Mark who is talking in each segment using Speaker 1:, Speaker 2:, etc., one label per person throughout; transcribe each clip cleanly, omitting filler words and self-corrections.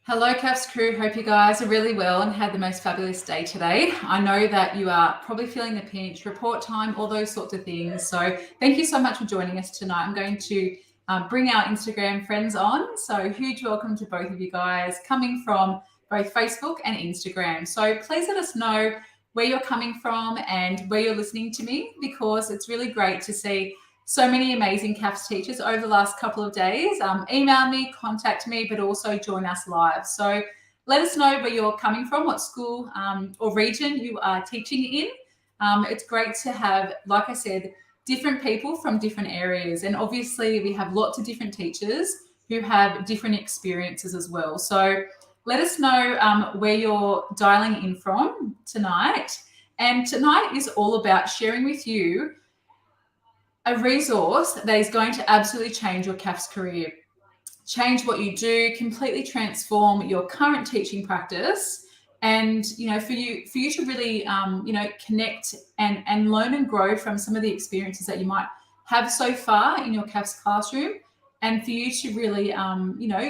Speaker 1: Hello, CAFS crew. Hope you guys are really well and had the most fabulous day today. I know that you are probably feeling the pinch, report time, all those sorts of things. So thank you so much for joining us tonight. I'm going to bring our Instagram friends on. So huge welcome to both of you guys coming from both Facebook and Instagram. So please let us know where you're coming from and where you're listening to me, because it's really great to see so many amazing CAFS teachers over the last couple of days. Email me, contact me, but also join us live. So let us know where you're coming from, what school or region you are teaching in. It's great to have, like I said, different people from different areas. And obviously we have lots of different teachers who have different experiences as well. So let us know where you're dialing in from tonight. And tonight is all about sharing with you a resource that is going to absolutely change your CAFS career, change what you do, completely transform your current teaching practice, and for you to really connect and learn and grow from some of the experiences that you might have so far in your CAFS classroom, and for you to really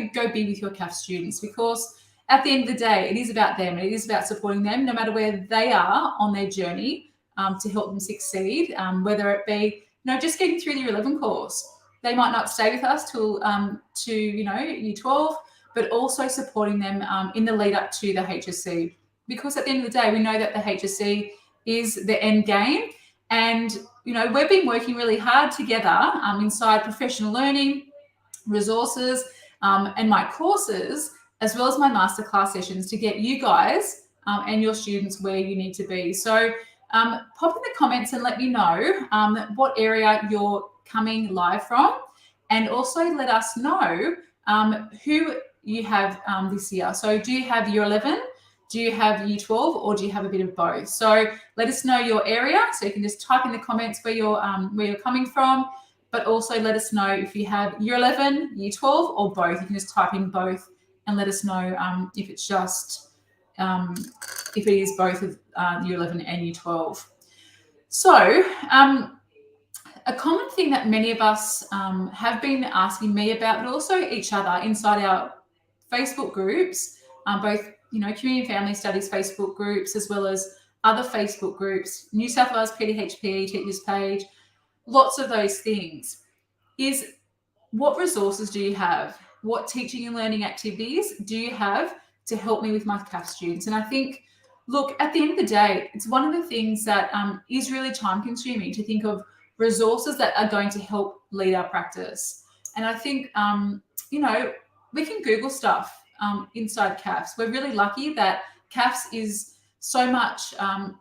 Speaker 1: go be with your CAFS students, because at the end of the day, it is about them. It is about supporting them no matter where they are on their journey to help them succeed, whether it be just getting through the year 11 course. They might not stay with us till to year 12, but also supporting them in the lead up to the HSC. Because at the end of the day, we know that the HSC is the end game. And, we've been working really hard together inside professional learning, resources, and my courses, as well as my masterclass sessions, to get you guys and your students where you need to be. So pop in the comments and let me know what area you're coming live from, and also let us know who you have this year. So do you have year 11, do you have year 12, or do you have a bit of both? So let us know your area, so you can just type in the comments where you're coming from, but also let us know if you have year 11, year 12, or both. You can just type in both and let us know if it's just if it is both of year 11 and year 12. So a common thing that many of us have been asking me about, but also each other inside our Facebook groups, both community and family studies Facebook groups, as well as other Facebook groups, New South Wales PDHPE teachers page, lots of those things, is what resources do you have? What teaching and learning activities do you have to help me with my CAFS students? And I think, look, at the end of the day, it's one of the things that is really time consuming to think of resources that are going to help lead our practice. And I think, we can Google stuff inside CAFS. We're really lucky that CAFS is so much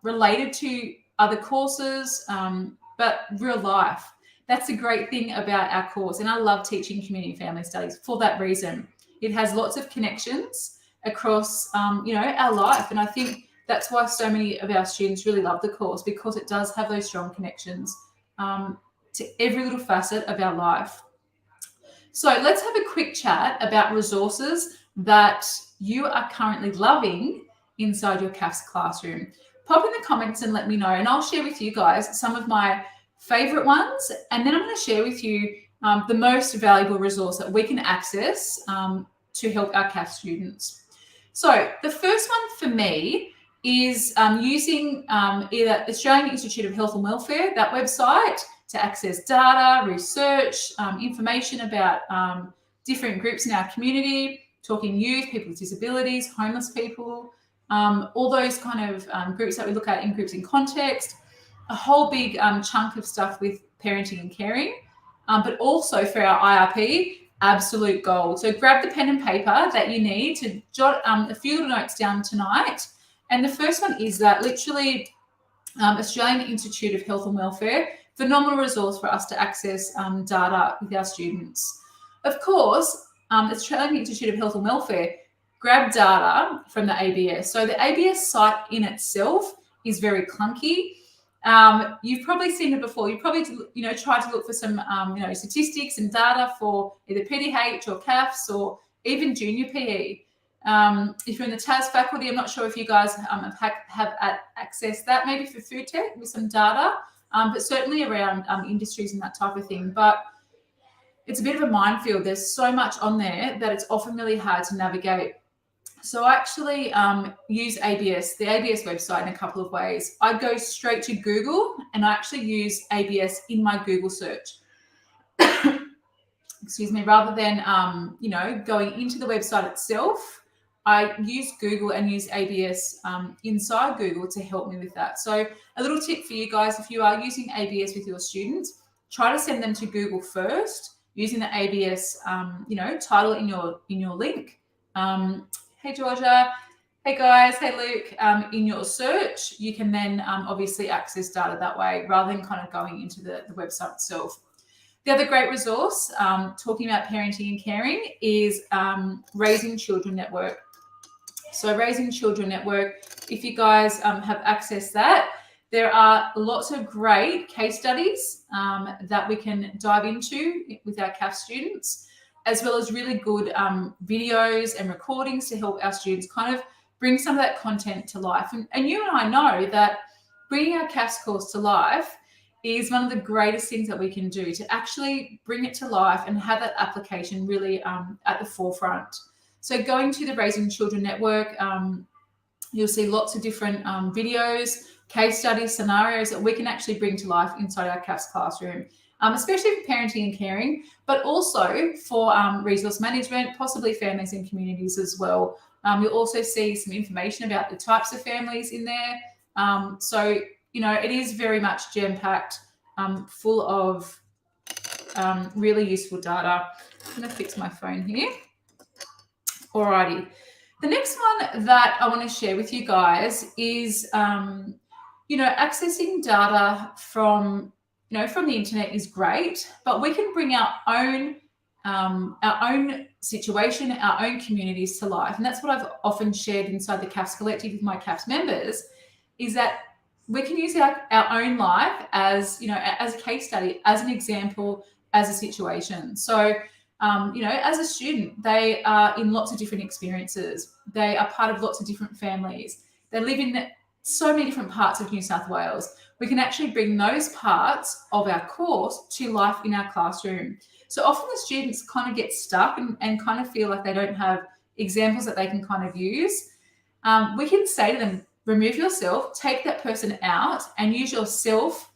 Speaker 1: related to other courses, but real life. That's a great thing about our course. And I love teaching community and family studies for that reason. It has lots of connections across, our life. And I think that's why so many of our students really love the course, because it does have those strong connections to every little facet of our life. So let's have a quick chat about resources that you are currently loving inside your CAFS classroom. Pop in the comments and let me know, and I'll share with you guys some of my favorite ones, and then I'm going to share with you the most valuable resource that we can access to help our CAFS students. So the first one for me is using either Australian Institute of Health and Welfare, that website, to access data, research, information about different groups in our community, talking youth, people with disabilities, homeless people, all those kind of groups that we look at in groups in context, a whole big chunk of stuff with parenting and caring, but also for our IRP, absolute gold. So grab the pen and paper that you need to jot a few little notes down tonight. And the first one is that literally Australian Institute of Health and Welfare, phenomenal resource for us to access data with our students. Of course, Australian Institute of Health and Welfare grab data from the ABS. So the ABS site in itself is very clunky. You've probably seen it before. You've probably, tried to look for some, statistics and data for either PDH or CAFS or even junior PE. If you're in the TAS faculty, I'm not sure if you guys have accessed that, maybe for food tech with some data, but certainly around industries and that type of thing. But it's a bit of a minefield. There's so much on there that it's often really hard to navigate. So I actually use ABS, the ABS website, in a couple of ways. I go straight to Google and I actually use ABS in my Google search. Excuse me, rather than, going into the website itself. I use Google and use ABS inside Google to help me with that. So a little tip for you guys, if you are using ABS with your students, try to send them to Google first using the ABS, title in your link. Hey, Georgia. Hey, guys. Hey, Luke. In your search, you can then obviously access data that way rather than kind of going into the website itself. The other great resource, talking about parenting and caring, is Raising Children Network. So Raising Children Network, if you guys have accessed that, there are lots of great case studies that we can dive into with our CAFS students, as well as really good videos and recordings to help our students kind of bring some of that content to life. And you and I know that bringing our CAFS course to life is one of the greatest things that we can do to actually bring it to life and have that application really at the forefront. So going to the Raising Children Network, you'll see lots of different videos, case studies, scenarios that we can actually bring to life inside our CAFS classroom, especially for parenting and caring, but also for resource management, possibly families and communities as well. You'll also see some information about the types of families in there. So, it is very much jam-packed, full of really useful data. I'm going to fix my phone here. Alrighty. The next one that I want to share with you guys is, accessing data from the internet is great, but we can bring our own situation, our own communities to life. And that's what I've often shared inside the CAFS Collective with my CAFS members, is that we can use our own life as a case study, as an example, as a situation. So, as a student, they are in lots of different experiences. They are part of lots of different families. They live in so many different parts of New South Wales. We can actually bring those parts of our course to life in our classroom. So often the students kind of get stuck and kind of feel like they don't have examples that they can kind of use. We can say to them, remove yourself, take that person out and use yourself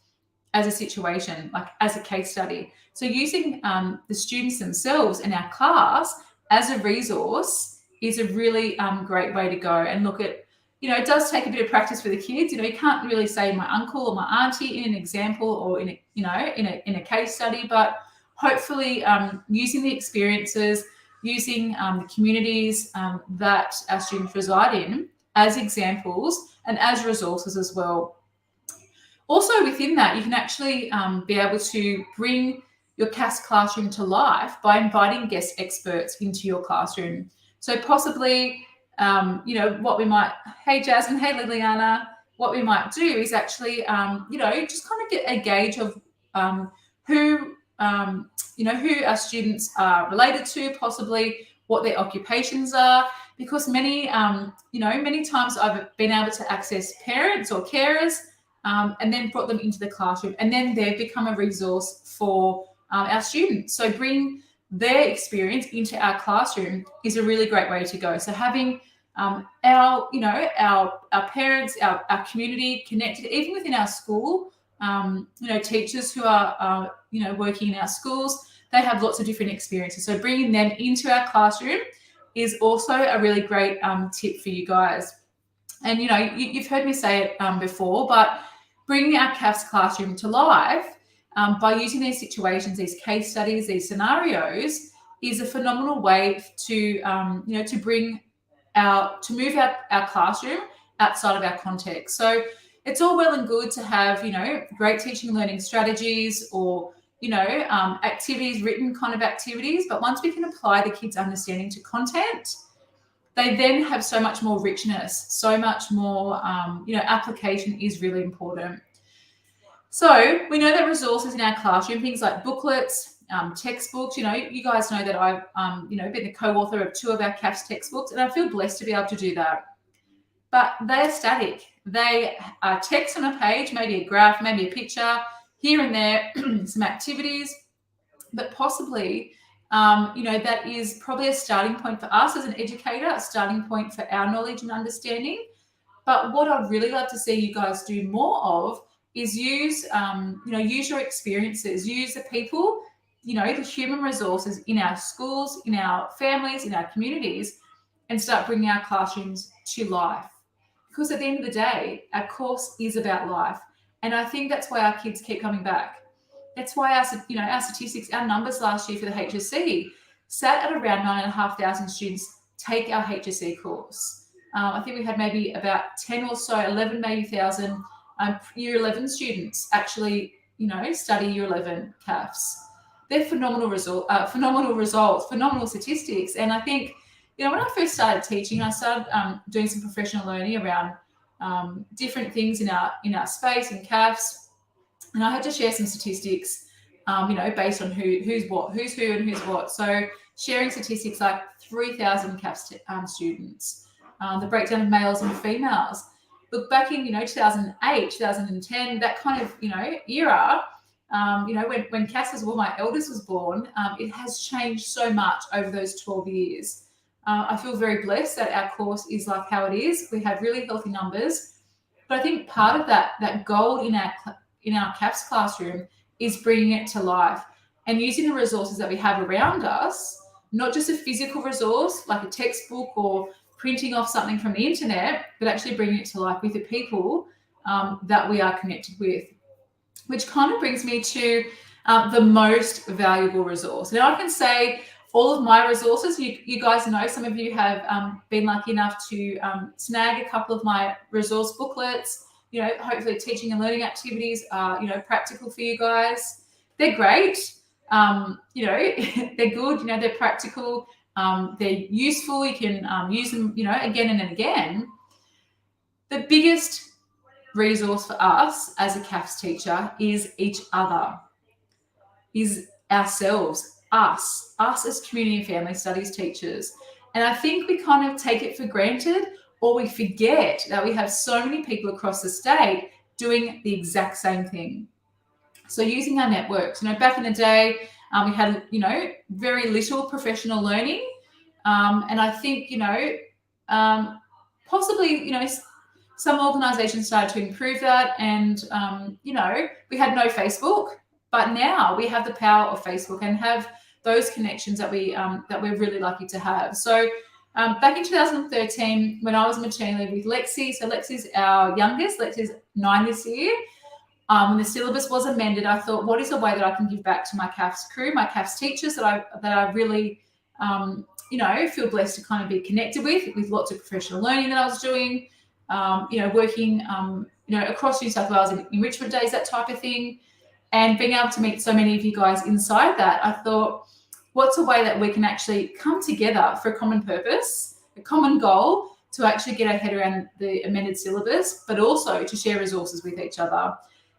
Speaker 1: as a situation, like as a case study. So using the students themselves in our class as a resource is a really great way to go. And look at, it does take a bit of practice for the kids. You can't really say my uncle or my auntie in an example or in a case study, but hopefully using the experiences, using the communities that our students reside in as examples and as resources as well. Also within that, you can actually be able to bring your CAFS classroom to life by inviting guest experts into your classroom. So possibly, what we might, hey Jasmine, hey Liliana, what we might do is actually, just kind of get a gauge of who our students are related to, possibly what their occupations are, because many times I've been able to access parents or carers and then brought them into the classroom, and then they've become a resource for our students. So bring their experience into our classroom is a really great way to go. So having our parents, our community connected, even within our school, teachers who are, working in our schools, they have lots of different experiences. So bringing them into our classroom is also a really great tip for you guys. And, you've heard me say it before, but bringing our CAFS classroom to life by using these situations, these case studies, these scenarios is a phenomenal way to move our classroom outside of our context. So it's all well and good to have, great teaching and learning strategies or, activities, written kind of activities. But once we can apply the kids' understanding to content, they then have so much more richness, so much more, application is really important. So we know that resources in our classroom, things like booklets, textbooks, you guys know that I've, been the co-author of 2 of our CAFS textbooks, and I feel blessed to be able to do that. But they're static. They are text on a page, maybe a graph, maybe a picture, here and there, some activities, but possibly that is probably a starting point for us as an educator, a starting point for our knowledge and understanding. But what I'd really love to see you guys do more of is use your experiences, use the people, the human resources in our schools, in our families, in our communities, and start bringing our classrooms to life. Because at the end of the day, our course is about life. And I think that's why our kids keep coming back. That's why our statistics, our numbers last year for the HSC sat at around 9,500 students take our HSC course. I think we had maybe about 10 or so, 11 maybe thousand Year 11 students actually, study Year 11 CAFS. They're phenomenal results, phenomenal statistics. And I think, when I first started teaching, I started doing some professional learning around different things in our space in CAFS. And I had to share some statistics, based on who's who and who's what. So sharing statistics like 3,000 CAFS students, the breakdown of males and females. Look back in, 2008, 2010, that kind of, era, when Cass my eldest was born, it has changed so much over those 12 years. I feel very blessed that our course is like how it is. We have really healthy numbers. But I think part of that gold in our CAFS classroom is bringing it to life and using the resources that we have around us, not just a physical resource like a textbook or printing off something from the internet, but actually bringing it to life with the people that we are connected with, which kind of brings me to the most valuable resource. Now I can say all of my resources, you guys know, some of you have been lucky enough to snag a couple of my resource booklets. Hopefully teaching and learning activities are, practical for you guys. They're great. They're good, they're practical. They're useful. You can use them, again and again. The biggest resource for us as a CAFS teacher is each other, is ourselves, us as community and family studies teachers. And I think we kind of take it for granted, or we forget that we have so many people across the state doing the exact same thing. So using our networks, back in the day, we had, very little professional learning. And I think, possibly, some organizations started to improve that. And, we had no Facebook, but now we have the power of Facebook and have those connections that we're really lucky to have. So back in 2013, when I was maternity leave with Lexi, so Lexi's our youngest, Lexi's 9 this year. When the syllabus was amended, I thought, what is a way that I can give back to my CAFS crew, my CAFS teachers that I really, feel blessed to kind of be connected with lots of professional learning that I was doing, working, across New South Wales in enrichment days, that type of thing, and being able to meet so many of you guys inside that. I thought, what's a way that we can actually come together for a common purpose, a common goal, to actually get our head around the amended syllabus, but also to share resources with each other.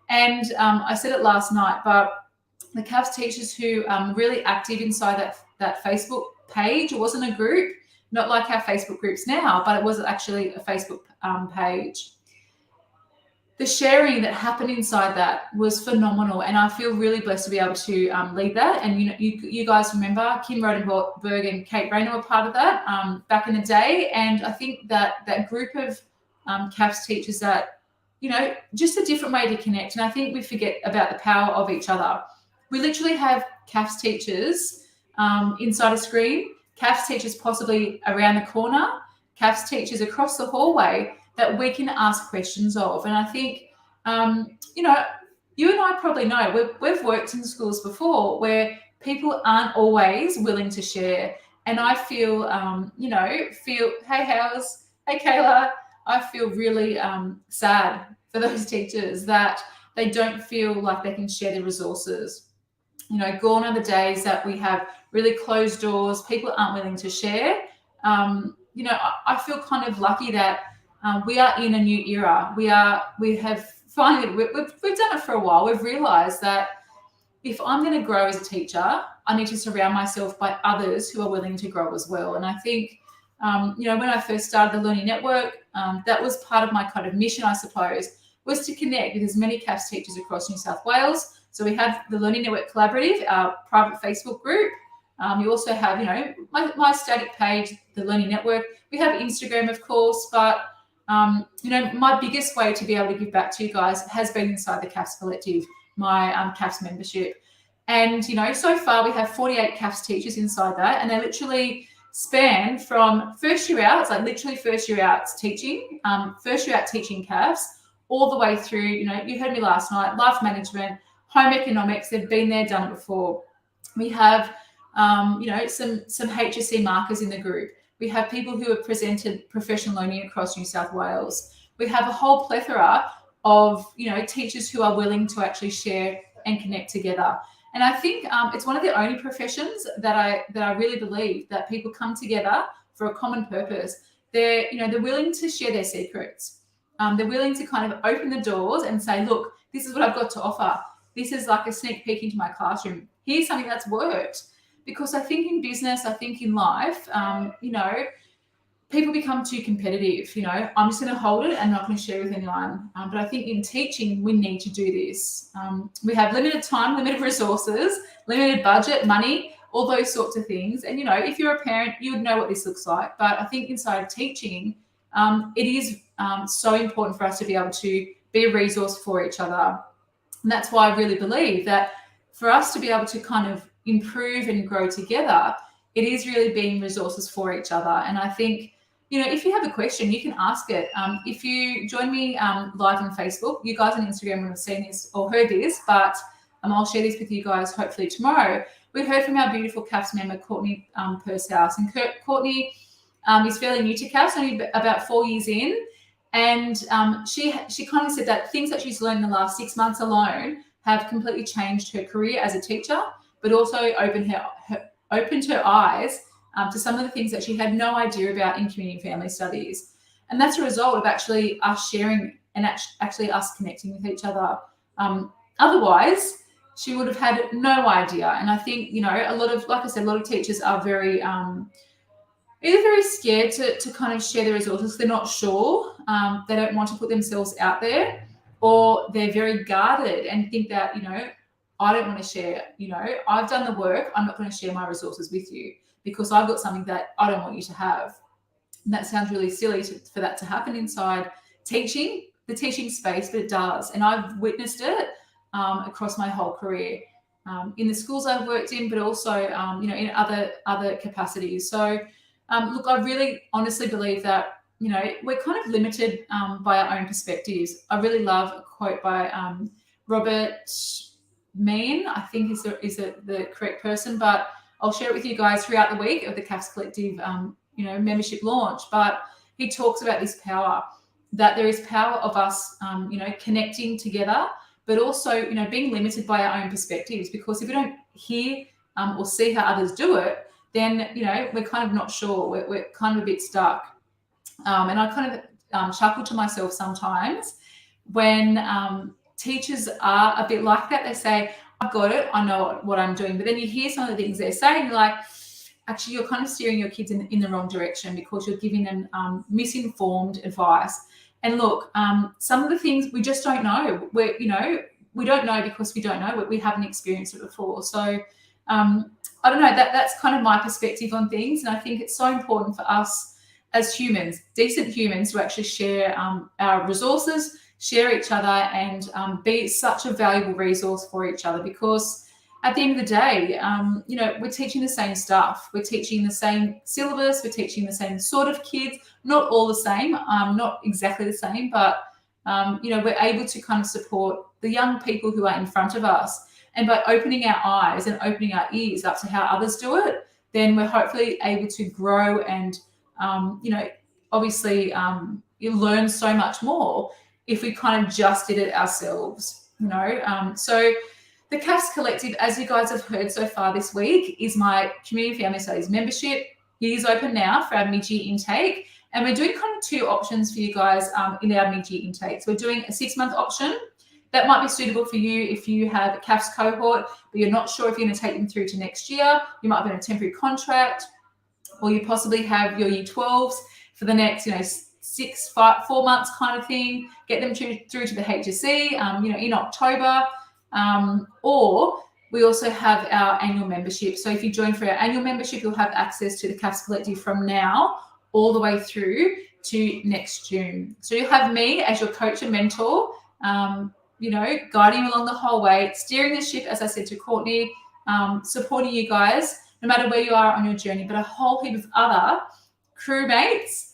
Speaker 1: And I said it last night, but the CAFS teachers who really active inside that Facebook page, it wasn't a group, not like our Facebook groups now, but it was actually a Facebook page. The sharing that happened inside that was phenomenal, and I feel really blessed to be able to lead that. And you guys remember Kim Rodenberg and Kate Rayner were part of that back in the day. And I think that group of CAFS teachers that, just a different way to connect. And I think we forget about the power of each other. We literally have CAFS teachers inside a screen, CAFS teachers possibly around the corner, CAFS teachers across the hallway that we can ask questions of. And I think, you and I probably know, we've worked in schools before where people aren't always willing to share. And I feel, hey, hey, Kayla, I feel really sad for those teachers that they don't feel like they can share the resources. Gone are the days that we have really closed doors, people aren't willing to share. I feel kind of lucky that we are in a new era. We've done it for a while. We've realized that if I'm going to grow as a teacher, I need to surround myself by others who are willing to grow as well. And I think, when I first started the Learning Network, that was part of my kind of mission, I suppose, was to connect with as many CAFS teachers across New South Wales. So we have the Learning Network Collaborative, our private Facebook group, You also have, my static page, the Learning Network. We have Instagram, of course, but, my biggest way to be able to give back to you guys has been inside the CAFS Collective, my CAFS membership. And, so far we have 48 CAFS teachers inside that, and they literally span from first year out, it's like literally first year out teaching, CAFS, all the way through, you heard me last night, life management, home economics, they've been there, done it before. We have, some HSC markers in the group. We have people who have presented professional learning across New South Wales. We have a whole plethora of, teachers who are willing to actually share and connect together. And I think it's one of the only professions that I really believe that people come together for a common purpose. They're willing to share their secrets. They're willing to kind of open the doors and say, look, this is what I've got to offer. This is like a sneak peek into my classroom. Here's something that's worked. Because I think in business, I think in life, people become too competitive. I'm just going to hold it and not going to share with anyone. But I think in teaching, we need to do this. We have limited time, limited resources, limited budget, money, all those sorts of things. And, if you're a parent, you would know what this looks like. But I think inside of teaching, it is so important for us to be able to be a resource for each other. And that's why I really believe that for us to be able to kind of improve and grow together, it is really being resources for each other. And I think, if you have a question, you can ask it. If you join me live on Facebook, you guys on Instagram would have seen this or heard this, but I'll share this with you guys hopefully tomorrow. We heard from our beautiful CAFS member, Courtney Pursehouse. And Courtney is fairly new to CAFS, only about 4 years in. And she kind of said that things that she's learned in the last 6 months alone have completely changed her career as a teacher, but also opened her eyes to some of the things that she had no idea about in community and family studies. And that's a result of actually us sharing and actually us connecting with each other. Otherwise, she would have had no idea. And I think, a lot of teachers are very, either very scared to kind of share their resources. They're not sure. They don't want to put themselves out there, or they're very guarded and think that, I don't want to share, I've done the work. I'm not going to share my resources with you because I've got something that I don't want you to have. And that sounds really silly for that to happen inside the teaching space, but it does. And I've witnessed it across my whole career in the schools I've worked in, but also, in other capacities. So, look, I really honestly believe that, we're kind of limited by our own perspectives. I really love a quote by Robert Mean, I think is the correct person, but I'll share it with you guys throughout the week of the CAFS Collective, membership launch. But he talks about this power, that there is power of us, connecting together, but also, being limited by our own perspectives. Because if we don't hear or see how others do it, then, we're kind of not sure. We're kind of a bit stuck. And I kind of chuckle to myself sometimes when teachers are a bit like that. They say, I've got it, I know what I'm doing. But then you hear some of the things they're saying, you're like, actually, you're kind of steering your kids in the wrong direction because you're giving them misinformed advice. And look, some of the things we just don't know. We don't know because we don't know. We haven't experienced it before. So I don't know, that's kind of my perspective on things. And I think it's so important for us as humans, decent humans, to actually share our resources, share each other, and be such a valuable resource for each other. Because at the end of the day, we're teaching the same stuff. We're teaching the same syllabus. We're teaching the same sort of kids, not all the same, not exactly the same, but, we're able to kind of support the young people who are in front of us. And by opening our eyes and opening our ears up to how others do it, then we're hopefully able to grow and, obviously you learn so much more if we kind of just did it ourselves, So the CAFS Collective, as you guys have heard so far this week, is my Community Family Studies membership. It is open now for our mid-year intake. And we're doing kind of two options for you guys in our mid-year intake. So we're doing a 6-month option. That might be suitable for you if you have a CAFS cohort, but you're not sure if you're going to take them through to next year. You might be on a temporary contract, or you possibly have your year 12s for the next, 4 months kind of thing. Get them through to the HSC, in October. Or we also have our annual membership. So if you join for our annual membership, you'll have access to the CAFS Collective from now all the way through to next June. So you'll have me as your coach and mentor, guiding you along the whole way, steering the ship, as I said to Courtney, supporting you guys no matter where you are on your journey, but a whole heap of other crewmates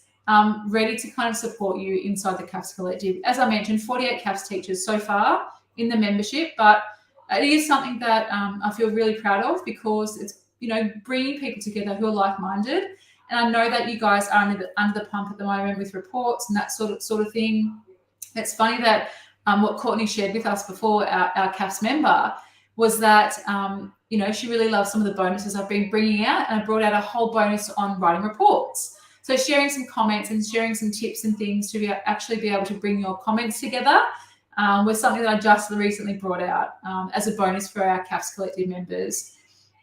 Speaker 1: ready to kind of support you inside the CAFS Collective. As I mentioned, 48 CAFS teachers so far in the membership, but it is something that I feel really proud of, because it's, bringing people together who are like-minded. And I know that you guys are under the pump at the moment with reports and that sort of thing. It's funny that what Courtney shared with us before, our CAFS member, was that, she really loves some of the bonuses I've been bringing out, and I brought out a whole bonus on writing reports. So sharing some comments and sharing some tips and things to actually be able to bring your comments together was something that I just recently brought out as a bonus for our CAFS Collective members.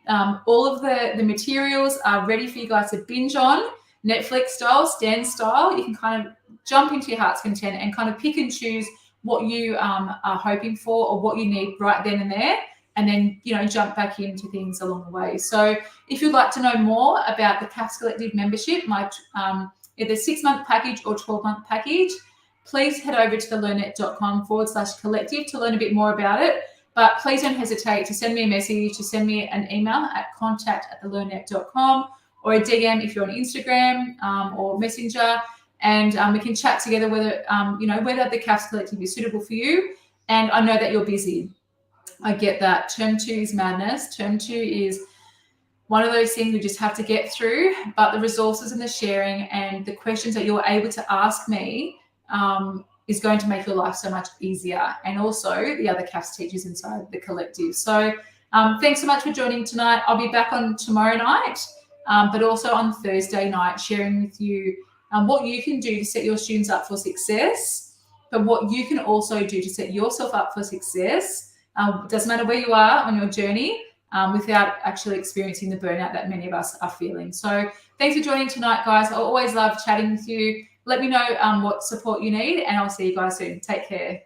Speaker 1: All of the materials are ready for you guys to binge on, Netflix style, Stan style. You can kind of jump into your heart's content and kind of pick and choose what you are hoping for or what you need right then and there, and then, jump back into things along the way. So if you'd like to know more about the CAFS Collective membership, my either 6-month package or 12-month package, please head over to thelearnnet.com/collective to learn a bit more about it. But please don't hesitate to send me a message, to send me an email at contact@thelearnnet.com, or a DM if you're on Instagram or Messenger, and we can chat together whether the CAFS Collective is suitable for you. And I know that you're busy. I get that. Term 2 is madness. Term 2 is one of those things we just have to get through, but the resources and the sharing and the questions that you're able to ask me is going to make your life so much easier, and also the other CAFS teachers inside the collective. So thanks so much for joining tonight. I'll be back on tomorrow night, but also on Thursday night, sharing with you what you can do to set your students up for success, but what you can also do to set yourself up for success. Doesn't matter where you are on your journey, without actually experiencing the burnout that many of us are feeling. So thanks for joining tonight, guys. I always love chatting with you. Let me know what support you need, and I'll see you guys soon. Take care.